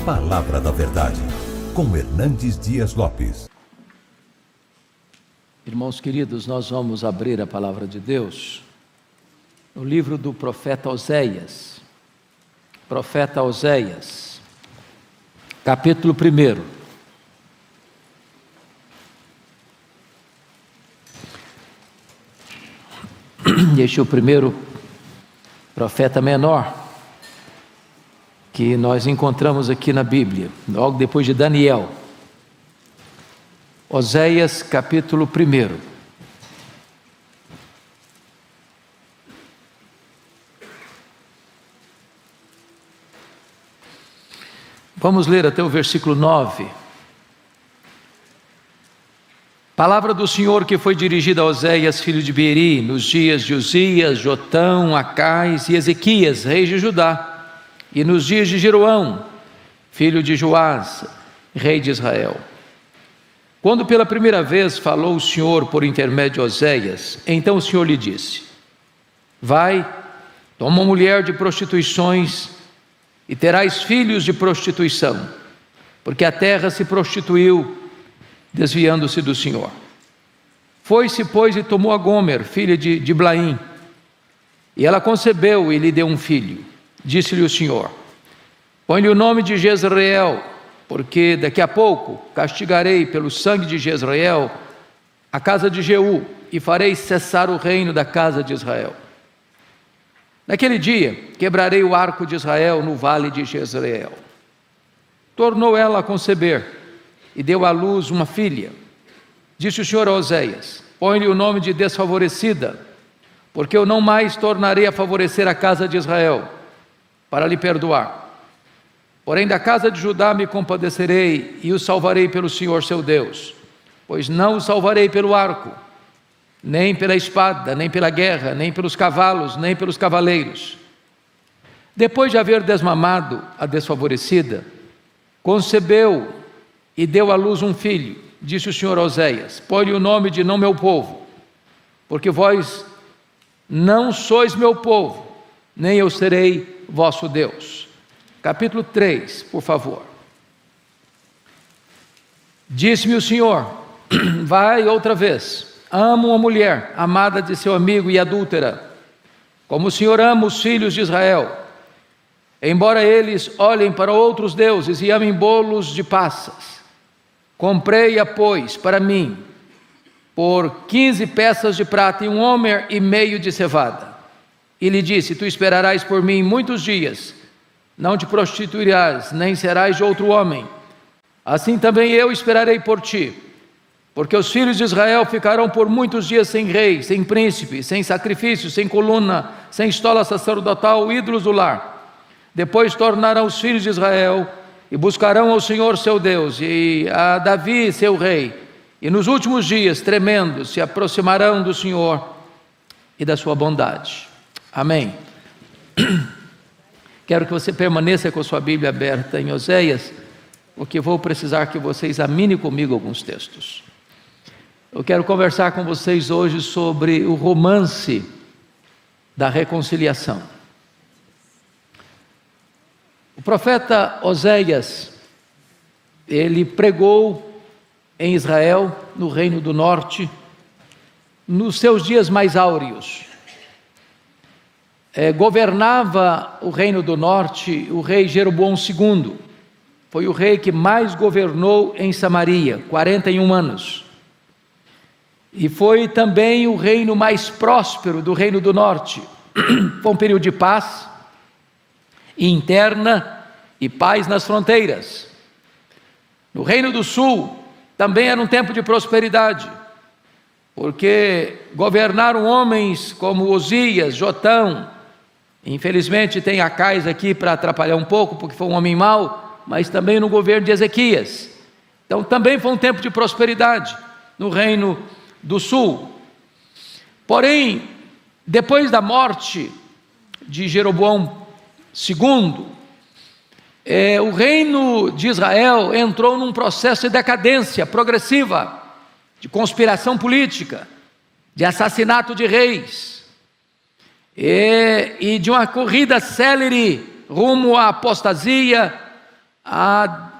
Palavra da Verdade, com Hernandes Dias Lopes. Irmãos queridos, nós vamos abrir a Palavra de Deus no livro do profeta Oséias. Profeta Oséias, capítulo 1. Este é o primeiro profeta menor que nós encontramos aqui na Bíblia, logo depois de Daniel. Oséias, capítulo 1. Vamos ler até o versículo 9. Palavra do Senhor que foi dirigida a Oséias, filho de Beeri, nos dias de Uzias, Jotão, Acais e Ezequias, reis de Judá, e nos dias de Jeroão, filho de Joás, rei de Israel. Quando pela primeira vez falou o Senhor por intermédio de Oséias, então o Senhor lhe disse: vai, toma uma mulher de prostituições e terás filhos de prostituição, porque a terra se prostituiu, desviando-se do Senhor. Foi-se, pois, e tomou a Gomer, filha de Diblaim, e ela concebeu e lhe deu um filho. Disse-lhe o Senhor: põe-lhe o nome de Jezreel, porque daqui a pouco castigarei pelo sangue de Jezreel a casa de Jeú, e farei cessar o reino da casa de Israel. Naquele dia quebrarei o arco de Israel no vale de Jezreel. Tornou ela a conceber e deu à luz uma filha. Disse o Senhor a Oséias: põe-lhe o nome de Desfavorecida, porque eu não mais tornarei a favorecer a casa de Israel, para lhe perdoar. Porém da casa de Judá me compadecerei e o salvarei pelo Senhor seu Deus, pois não o salvarei pelo arco, nem pela espada, nem pela guerra, nem pelos cavalos, nem pelos cavaleiros. Depois de haver desmamado a desfavorecida, concebeu e deu à luz um filho. Disse o Senhor a Oséias: põe-lhe o nome de não meu povo, porque vós não sois meu povo, nem eu serei vosso Deus. Capítulo 3, por favor. Disse-me o Senhor: vai outra vez, ama uma mulher amada de seu amigo e adúltera, como o Senhor ama os filhos de Israel, embora eles olhem para outros deuses e amem bolos de passas. Comprei-a, pois, para mim, por 15 peças de prata e 1,5 homer de cevada. E lhe disse: tu esperarás por mim muitos dias, não te prostituirás, nem serás de outro homem. Assim também eu esperarei por ti, porque os filhos de Israel ficarão por muitos dias sem rei, sem príncipe, sem sacrifício, sem coluna, sem estola sacerdotal, ídolos do lar. Depois tornarão os filhos de Israel e buscarão ao Senhor seu Deus e a Davi seu rei, e nos últimos dias, tremendo, se aproximarão do Senhor e da sua bondade. Amém. Quero que você permaneça com a sua Bíblia aberta em Oséias, porque vou precisar que você examine comigo alguns textos. Eu quero conversar com vocês hoje sobre o romance da reconciliação. O profeta Oséias, ele pregou em Israel, no Reino do Norte, nos seus dias mais áureos. Governava o Reino do Norte o rei Jeroboão II. Foi o rei que mais governou em Samaria, 41 anos. E foi também o reino mais próspero do Reino do Norte. Foi um período de paz interna e paz nas fronteiras. No Reino do Sul também era um tempo de prosperidade, porque governaram homens como Uzias, Jotão. Infelizmente tem Acais aqui para atrapalhar um pouco, porque foi um homem mau, mas também no governo de Ezequias. Então também foi um tempo de prosperidade no Reino do Sul. Porém, depois da morte de Jeroboão II, o reino de Israel entrou num processo de decadência progressiva, de conspiração política, de assassinato de reis, e de uma corrida célere rumo à apostasia, à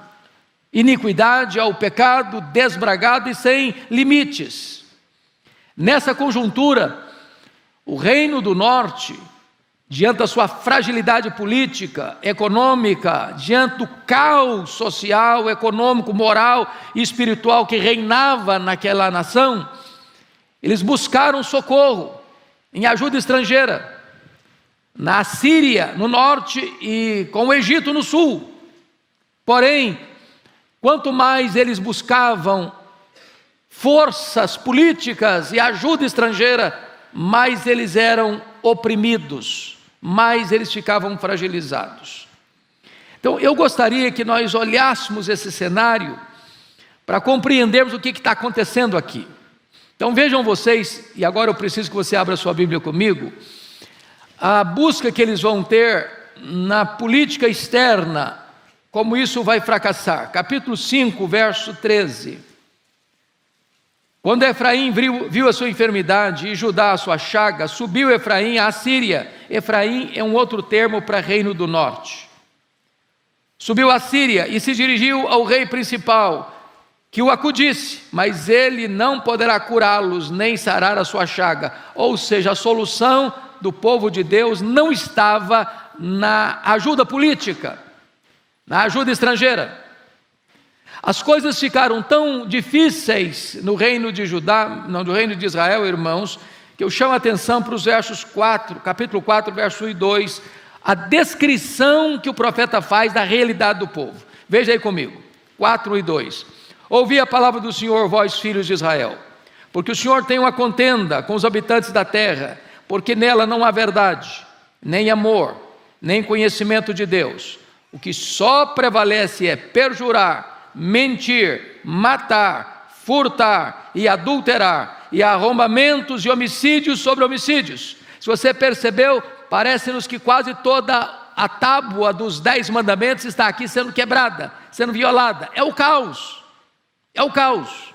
iniquidade, ao pecado desbragado e sem limites. Nessa conjuntura, o Reino do Norte, diante da sua fragilidade política, econômica, diante do caos social, econômico, moral e espiritual que reinava naquela nação, eles buscaram socorro em ajuda estrangeira, na Assíria, no norte, e com o Egito no sul. Porém, quanto mais eles buscavam forças políticas e ajuda estrangeira, mais eles eram oprimidos, mais eles ficavam fragilizados. Então, eu gostaria que nós olhássemos esse cenário para compreendermos o que está acontecendo aqui. Então vejam vocês, e agora eu preciso que você abra sua Bíblia comigo, a busca que eles vão ter na política externa, como isso vai fracassar. Capítulo 5, verso 13. Quando Efraim viu a sua enfermidade e Judá a sua chaga, subiu Efraim à Síria. Efraim é um outro termo para Reino do Norte. Subiu à Síria e se dirigiu ao rei principal, que o acudisse, mas ele não poderá curá-los, nem sarar a sua chaga. Ou seja, a solução do povo de Deus não estava na ajuda política, na ajuda estrangeira. As coisas ficaram tão difíceis no reino de Judá, não, no reino de Israel, irmãos, que eu chamo a atenção para os versos 4, capítulo 4, verso 1 e 2, a descrição que o profeta faz da realidade do povo. Veja aí comigo, 4 e 2. Ouvi a palavra do Senhor, vós filhos de Israel, porque o Senhor tem uma contenda com os habitantes da terra, porque nela não há verdade, nem amor, nem conhecimento de Deus. O que só prevalece é perjurar, mentir, matar, furtar e adulterar, e arrombamentos e homicídios sobre homicídios. Se você percebeu, parece-nos que quase toda a tábua dos 10 mandamentos está aqui sendo quebrada, sendo violada. É o caos. É o caos.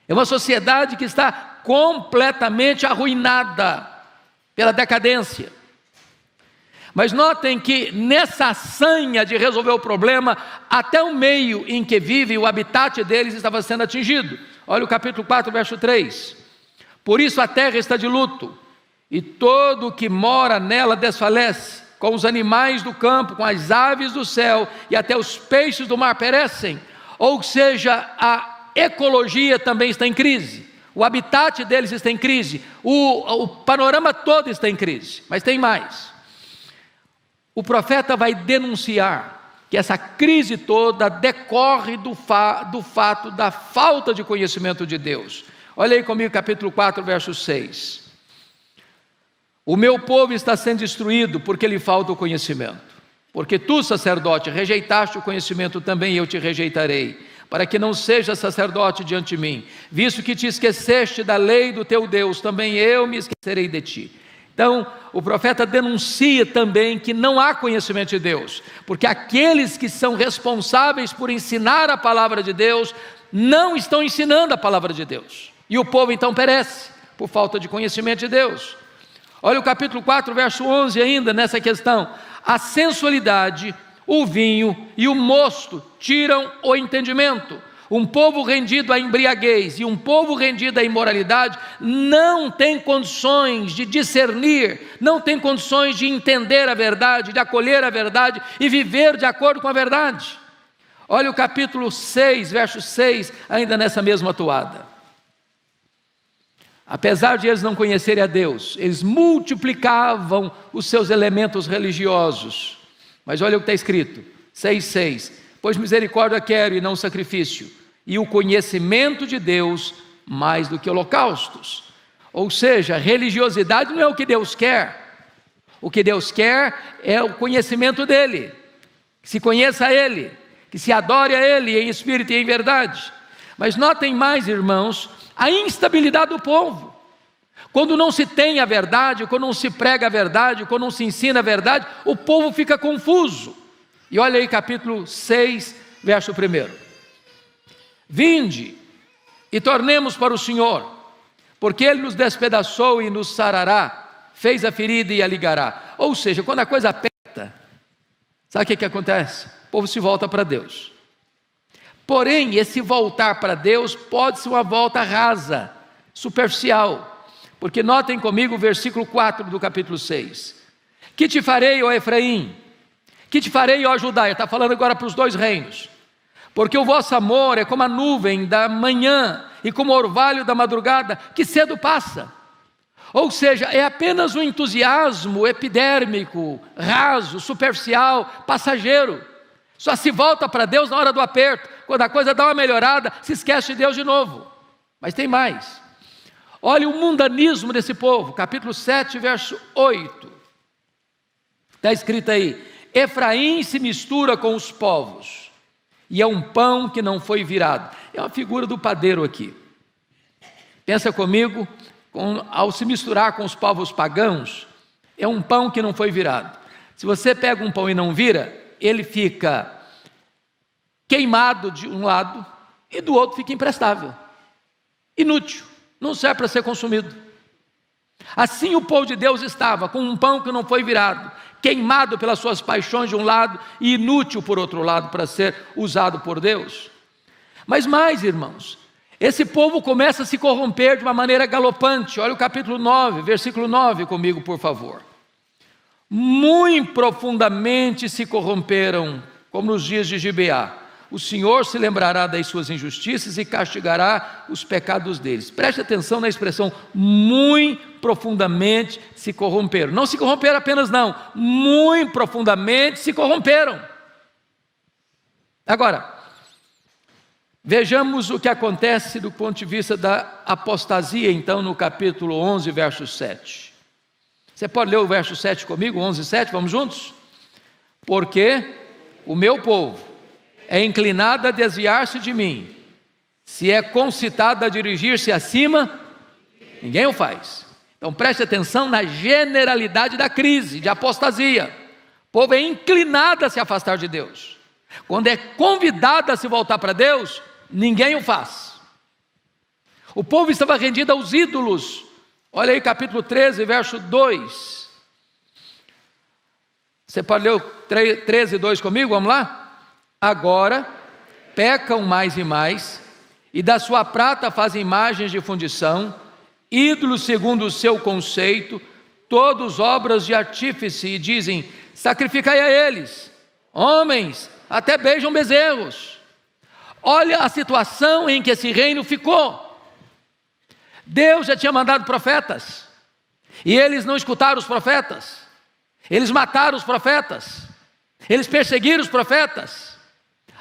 É uma sociedade que está completamente arruinada pela decadência. Mas notem que nessa sanha de resolver o problema, até o meio em que vive, o habitat deles estava sendo atingido. Olha o capítulo 4, verso 3. Por isso a terra está de luto, e todo o que mora nela desfalece, com os animais do campo, com as aves do céu, e até os peixes do mar perecem. Ou seja, a ecologia também está em crise, o habitat deles está em crise, o panorama todo está em crise. Mas tem mais. O profeta vai denunciar que essa crise toda decorre do fato da falta de conhecimento de Deus. Olha aí comigo, capítulo 4, verso 6. O meu povo está sendo destruído porque lhe falta o conhecimento. Porque tu, sacerdote, rejeitaste o conhecimento, também eu te rejeitarei, para que não sejas sacerdote diante de mim. Visto que te esqueceste da lei do teu Deus, também eu me esquecerei de ti. Então, o profeta denuncia também que não há conhecimento de Deus, porque aqueles que são responsáveis por ensinar a palavra de Deus, não estão ensinando a palavra de Deus. E o povo então perece, por falta de conhecimento de Deus. Olha o capítulo 4, verso 11 ainda, nessa questão. A sensualidade, o vinho e o mosto tiram o entendimento. Um povo rendido à embriaguez e um povo rendido à imoralidade não tem condições de discernir, não tem condições de entender a verdade, de acolher a verdade e viver de acordo com a verdade. Olha o capítulo 6, verso 6, ainda nessa mesma toada. Apesar de eles não conhecerem a Deus, eles multiplicavam os seus elementos religiosos. Mas olha o que está escrito, 6,6. Pois misericórdia quero e não sacrifício, e o conhecimento de Deus mais do que holocaustos. Ou seja, religiosidade não é o que Deus quer. O que Deus quer é o conhecimento dEle, que se conheça a Ele, que se adore a Ele em espírito e em verdade. Mas notem mais, irmãos, a instabilidade do povo. Quando não se tem a verdade, quando não se prega a verdade, quando não se ensina a verdade, o povo fica confuso. E olha aí capítulo 6, verso 1. Vinde e tornemos para o Senhor, porque Ele nos despedaçou e nos sarará, fez a ferida e a ligará. Ou seja, quando a coisa aperta, sabe o que acontece? o povo se volta para Deus. Porém, esse voltar para Deus pode ser uma volta rasa, superficial, porque notem comigo o versículo 4 do capítulo 6. Que te farei, ó Efraim? Que te farei, ó Judá? Ele está falando agora para os dois reinos. Porque o vosso amor é como a nuvem da manhã e como o orvalho da madrugada, que cedo passa. Ou seja, é apenas um entusiasmo epidérmico, raso, superficial, passageiro. Só se volta para Deus na hora do aperto. Quando a coisa dá uma melhorada, se esquece de Deus de novo. Mas tem mais. Olha o mundanismo desse povo, capítulo 7, verso 8. Está escrito aí: Efraim se mistura com os povos, e é um pão que não foi virado. É uma figura do padeiro aqui. Pensa comigo, ao se misturar com os povos pagãos, é um pão que não foi virado. Se você pega um pão e não vira, ele fica queimado de um lado e do outro fica imprestável, inútil, não serve para ser consumido. Assim o povo de Deus estava com um pão que não foi virado, queimado pelas suas paixões de um lado e inútil por outro lado para ser usado por Deus. Mas mais, irmãos, esse povo começa a se corromper de uma maneira galopante. Olha o capítulo 9, versículo 9 comigo, por favor. Muito profundamente se corromperam, como nos dias de Gibeá. O Senhor se lembrará das suas injustiças e castigará os pecados deles. Preste atenção na expressão, muito profundamente se corromperam. Não se corromperam apenas não, muito profundamente se corromperam. Agora, vejamos o que acontece do ponto de vista da apostasia, então, no capítulo 11, verso 7. Você pode ler o verso 7 comigo, 11, 7, vamos juntos? Porque o meu povo é inclinado a desviar-se de mim, se é concitado a dirigir-se acima, ninguém o faz. Então preste atenção na generalidade da crise, de apostasia. O povo é inclinado a se afastar de Deus. Quando é convidado a se voltar para Deus, ninguém o faz. O povo estava rendido aos ídolos. Olha aí capítulo 13, verso 2. Você pode ler o 13, 2 comigo? Vamos lá? Agora pecam mais e mais, e da sua prata fazem imagens de fundição, ídolos segundo o seu conceito, todos obras de artífice, e dizem: sacrificai a eles. Homens até beijam bezerros. Olha a situação em que esse reino ficou. Deus já tinha mandado profetas, e eles não escutaram os profetas, eles mataram os profetas, eles perseguiram os profetas.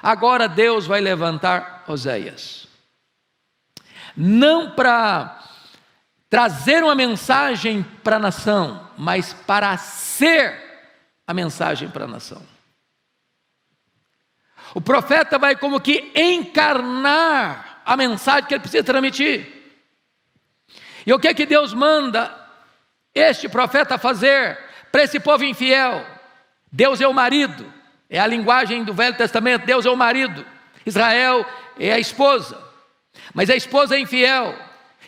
Agora Deus vai levantar Oséias, não para trazer uma mensagem para a nação, mas para ser a mensagem para a nação. O profeta vai como que encarnar a mensagem que ele precisa transmitir. E o que é que Deus manda este profeta fazer para esse povo infiel? Deus é o marido, é a linguagem do Velho Testamento. Deus é o marido, Israel é a esposa, mas a esposa é infiel,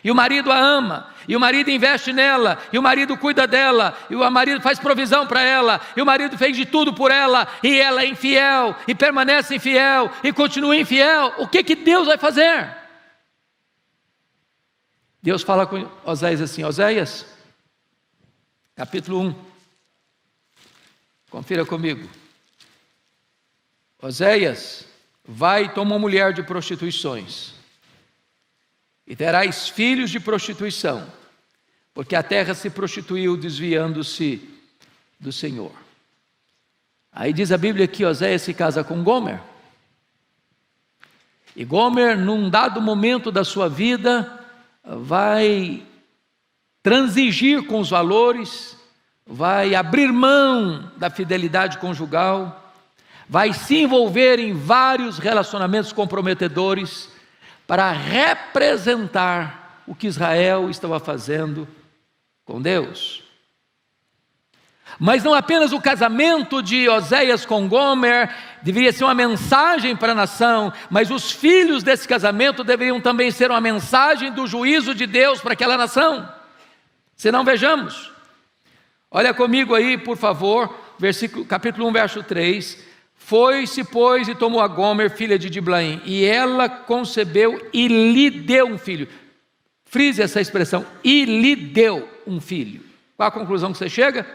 e o marido a ama, e o marido investe nela, e o marido cuida dela, e o marido faz provisão para ela, e o marido fez de tudo por ela, e ela é infiel, e permanece infiel, e continua infiel. O que Deus vai fazer? Deus fala com Oséias assim, Oséias, capítulo 1, confira comigo. Oséias, vai e toma uma mulher de prostituições, e terás filhos de prostituição, porque a terra se prostituiu desviando-se do Senhor. Aí diz a Bíblia que Oséias se casa com Gomer, e Gomer, num dado momento da sua vida, vai transigir com os valores, vai abrir mão da fidelidade conjugal, vai se envolver em vários relacionamentos comprometedores para representar o que Israel estava fazendo com Deus. Mas não apenas o casamento de Oséias com Gomer deveria ser uma mensagem para a nação, mas os filhos desse casamento deveriam também ser uma mensagem do juízo de Deus para aquela nação. Se não, vejamos. Olha comigo aí, por favor, capítulo 1, verso 3. Foi-se, pois, e tomou a Gomer, filha de Diblaim, e ela concebeu e lhe deu um filho. Frise essa expressão, e lhe deu um filho. Qual a conclusão que você chega?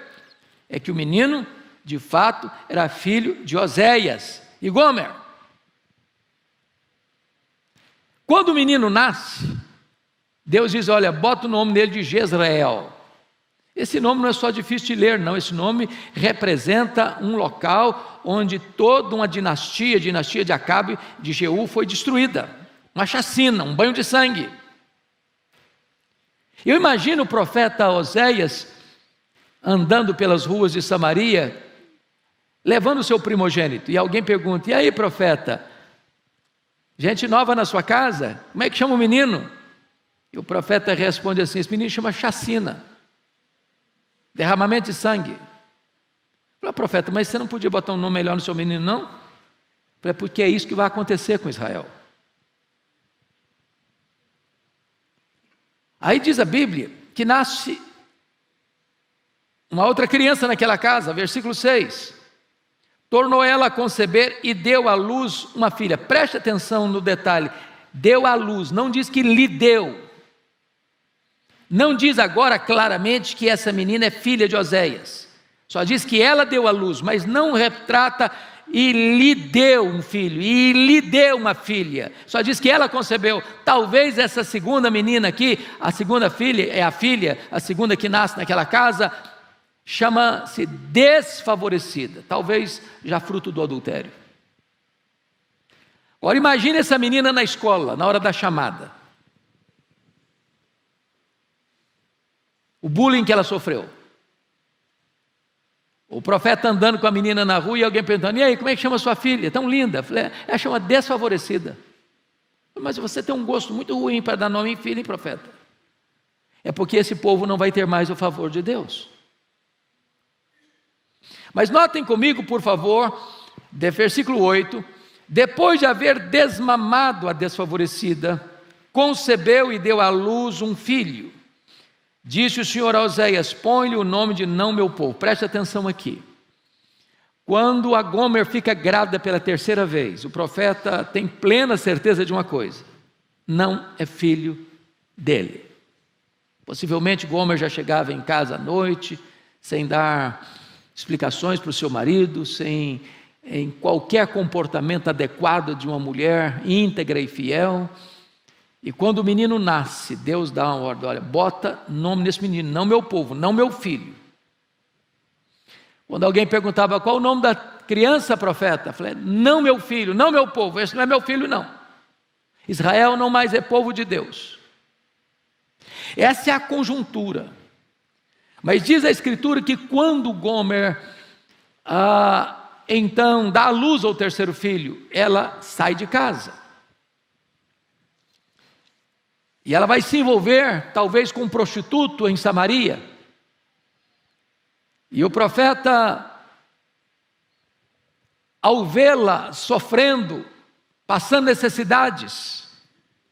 É que o menino, de fato, era filho de Oséias e Gomer. Quando o menino nasce, Deus diz, olha, bota o nome dele de Jezreel. Esse nome não é só difícil de ler, não. Esse nome representa um local onde toda uma dinastia, a dinastia de Acabe, de Jeú, foi destruída. Uma chacina, um banho de sangue. Eu imagino o profeta Oséias andando pelas ruas de Samaria, levando o seu primogênito. E alguém pergunta, e aí, profeta, gente nova na sua casa? Como é que chama o menino? E o profeta responde assim, esse menino chama chacina. Derramamento de sangue. Falei, profeta, mas você não podia botar um nome melhor no seu menino, não? Falei, porque é isso que vai acontecer com Israel. Aí diz a Bíblia que nasce uma outra criança naquela casa, versículo 6. Tornou ela a conceber e deu à luz uma filha. Preste atenção no detalhe. Deu à luz, não diz que lhe deu. Não diz agora claramente que essa menina é filha de Oséias. Só diz que ela deu à luz, mas não retrata e lhe deu um filho, e lhe deu uma filha. Só diz que ela concebeu. Talvez essa segunda menina aqui, a segunda filha, é a filha, a segunda que nasce naquela casa, chama-se desfavorecida. Talvez já fruto do adultério. Agora imagine essa menina na escola, na hora da chamada. O bullying que ela sofreu. O profeta andando com a menina na rua e alguém perguntando, e aí, como é que chama sua filha? Tão linda. Eu falei, ela chama desfavorecida. Mas você tem um gosto muito ruim para dar nome em filho, hein, profeta? É porque esse povo não vai ter mais o favor de Deus. Mas notem comigo, por favor, de versículo 8, depois de haver desmamado a desfavorecida, concebeu e deu à luz um filho. Disse o Senhor a Oséias, põe-lhe o nome de não meu povo. Preste atenção aqui. Quando a Gomer fica grávida pela terceira vez, o profeta tem plena certeza de uma coisa: não é filho dele. Possivelmente Gomer já chegava em casa à noite, sem dar explicações para o seu marido, sem em qualquer comportamento adequado de uma mulher íntegra e fiel. E quando o menino nasce, Deus dá uma ordem, olha, bota nome nesse menino, não meu povo, não meu filho. Quando alguém perguntava, qual o nome da criança, profeta? Eu falei, não meu filho, não meu povo, esse não é meu filho não. Israel não mais é povo de Deus. Essa é a conjuntura. Mas diz a Escritura que quando Gomer, então, dá à luz ao terceiro filho, ela sai de casa. E ela vai se envolver, talvez, com um prostituto em Samaria. E o profeta, ao vê-la sofrendo, passando necessidades,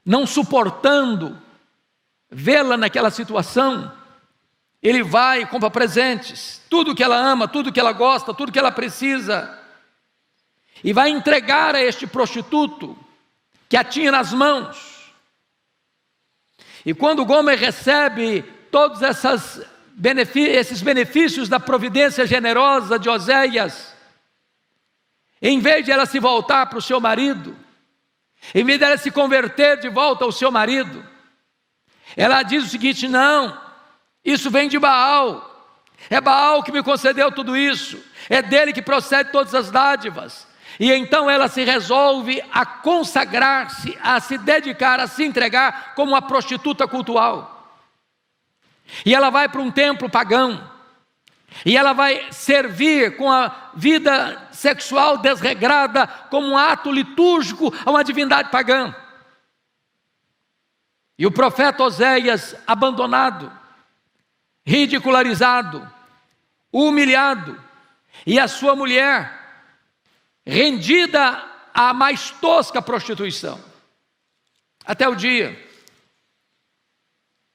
não suportando vê-la naquela situação, ele vai e compra presentes, tudo que ela ama, tudo que ela gosta, tudo que ela precisa, e vai entregar a este prostituto, que a tinha nas mãos. E quando Gomer recebe todos esses benefícios da providência generosa de Oséias, em vez de ela se voltar para o seu marido, em vez de ela se converter de volta ao seu marido, ela diz o seguinte, não, isso vem de Baal, é Baal que me concedeu tudo isso, é dele que procede todas as dádivas. E então ela se resolve a consagrar-se, a se dedicar, a se entregar como uma prostituta cultual. E ela vai para um templo pagão, e ela vai servir com a vida sexual desregrada, como um ato litúrgico a uma divindade pagã. E o profeta Oséias, abandonado, ridicularizado, humilhado, e a sua mulher, rendida à mais tosca prostituição, até o dia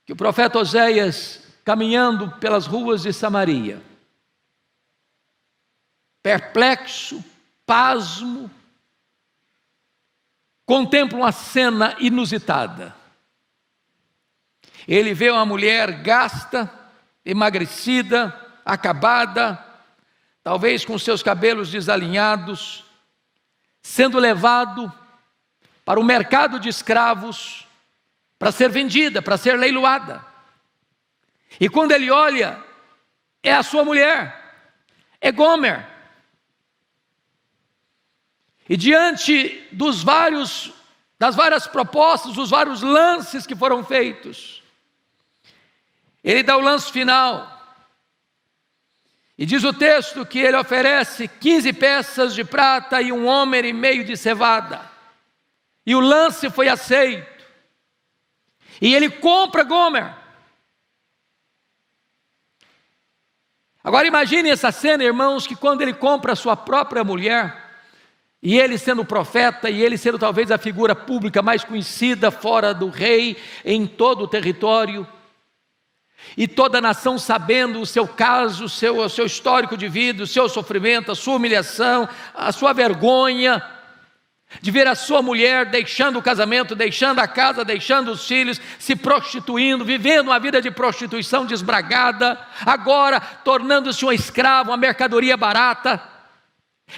que o profeta Oséias, caminhando pelas ruas de Samaria, perplexo, pasmo, contempla uma cena inusitada. Ele vê uma mulher gasta, emagrecida, acabada, talvez com seus cabelos desalinhados, sendo levado para o mercado de escravos, para ser vendida, para ser leiloada. E quando ele olha, é a sua mulher, é Gomer. E diante das várias propostas, dos vários lances que foram feitos, ele dá o lance final. E diz o texto que ele oferece 15 peças de prata e 1 homer e meio de cevada. E o lance foi aceito. E ele compra Gomer. Agora imagine essa cena, irmãos, que quando ele compra a sua própria mulher, e ele sendo profeta, e ele sendo talvez a figura pública mais conhecida fora do rei, em todo o território, e toda a nação sabendo o seu caso, o seu histórico de vida, o seu sofrimento, a sua humilhação, a sua vergonha, de ver a sua mulher deixando o casamento, deixando a casa, deixando os filhos, se prostituindo, vivendo uma vida de prostituição desbragada, agora tornando-se uma escrava, uma mercadoria barata.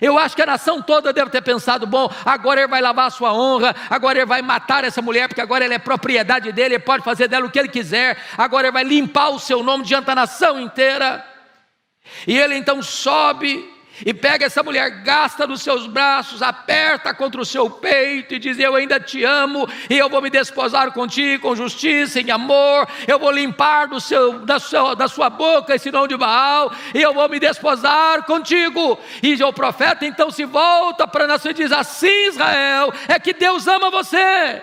Eu acho que a nação toda deve ter pensado: bom, agora ele vai lavar a sua honra, agora ele vai matar essa mulher, porque agora ela é propriedade dele, ele pode fazer dela o que ele quiser, agora ele vai limpar o seu nome diante da nação inteira. E ele então sobe e pega essa mulher, gasta nos seus braços, aperta contra o seu peito e diz: eu ainda te amo, e eu vou me desposar contigo com justiça, em amor, eu vou limpar da sua boca esse nome de Baal, e eu vou me desposar contigo. E o profeta então se volta para a nação e diz: assim, Israel, é que Deus ama você.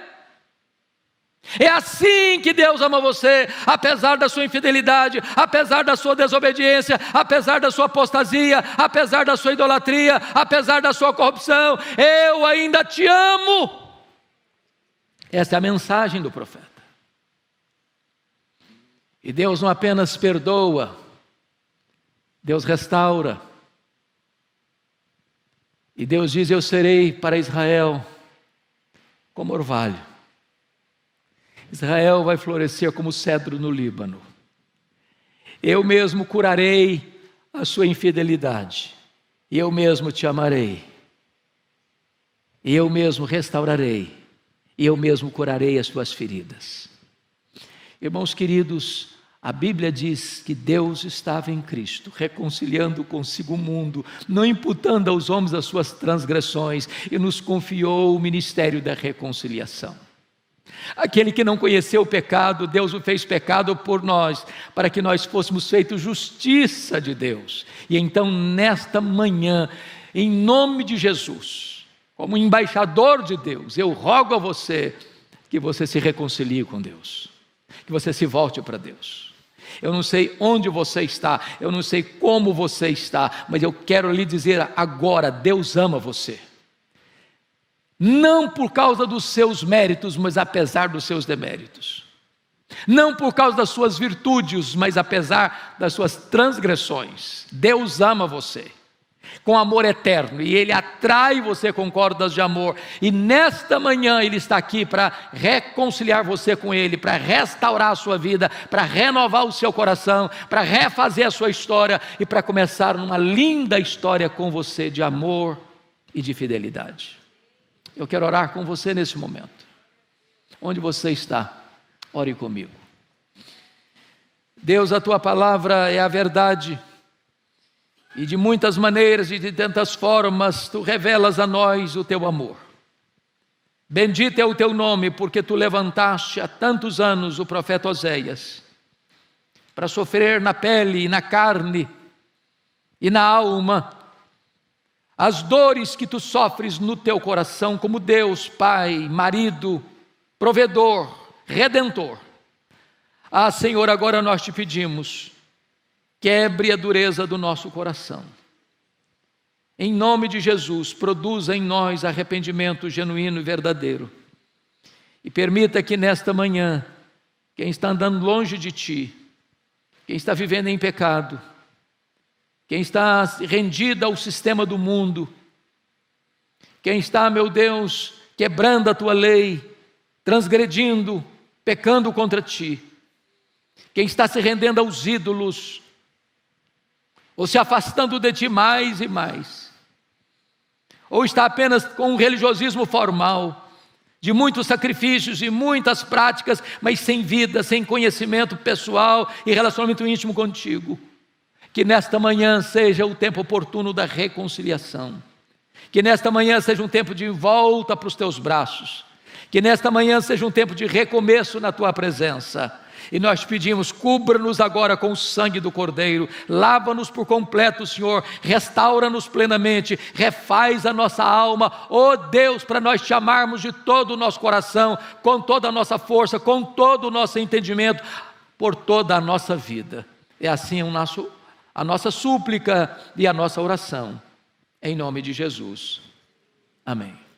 É assim que Deus ama você, apesar da sua infidelidade, apesar da sua desobediência, apesar da sua apostasia, apesar da sua idolatria, apesar da sua corrupção, eu ainda te amo. Essa é a mensagem do profeta. E Deus não apenas perdoa, Deus restaura. E Deus diz: eu serei para Israel como orvalho. Israel vai florescer como cedro no Líbano. Eu mesmo curarei a sua infidelidade, e eu mesmo te amarei, e eu mesmo restaurarei, e eu mesmo curarei as tuas feridas. Irmãos queridos, a Bíblia diz que Deus estava em Cristo, reconciliando consigo o mundo, não imputando aos homens as suas transgressões, e nos confiou o ministério da reconciliação. Aquele que não conheceu o pecado, Deus o fez pecado por nós, para que nós fôssemos feitos justiça de Deus. E então nesta manhã, em nome de Jesus, como embaixador de Deus, eu rogo a você que você se reconcilie com Deus, que você se volte para Deus. Eu não sei onde você está, eu não sei como você está, mas eu quero lhe dizer agora: Deus ama você. Não por causa dos seus méritos, mas apesar dos seus deméritos. Não por causa das suas virtudes, mas apesar das suas transgressões. Deus ama você com amor eterno, e Ele atrai você com cordas de amor. E nesta manhã Ele está aqui para reconciliar você com Ele, para restaurar a sua vida, para renovar o seu coração, para refazer a sua história e para começar uma linda história com você de amor e de fidelidade. Eu quero orar com você nesse momento. Onde você está, ore comigo. Deus, a Tua palavra é a verdade, e de muitas maneiras e de tantas formas Tu revelas a nós o Teu amor. Bendito é o Teu nome, porque Tu levantaste há tantos anos o profeta Oséias, para sofrer na pele e na carne e na alma as dores que tu sofres no teu coração, como Deus, Pai, marido, provedor, redentor. Ah, Senhor, agora nós te pedimos, quebre a dureza do nosso coração. Em nome de Jesus, produza em nós arrependimento genuíno e verdadeiro. E permita que nesta manhã, quem está andando longe de ti, quem está vivendo em pecado, quem está rendido ao sistema do mundo, Quem está, meu Deus, quebrando a tua lei, transgredindo, pecando contra ti. Quem está se rendendo aos ídolos, ou se afastando de ti mais e mais, ou está apenas com um religiosismo formal, de muitos sacrifícios e muitas práticas, mas sem vida, sem conhecimento pessoal e relacionamento íntimo contigo. Que nesta manhã seja o tempo oportuno da reconciliação. Que nesta manhã seja um tempo de volta para os teus braços. Que nesta manhã seja um tempo de recomeço na tua presença. E nós pedimos, cubra-nos agora com o sangue do Cordeiro, lava-nos por completo, Senhor, restaura-nos plenamente, refaz a nossa alma, ó Deus, para nós te amarmos de todo o nosso coração, com toda a nossa força, com todo o nosso entendimento, por toda a nossa vida. É assim a nossa súplica e a nossa oração, em nome de Jesus. Amém.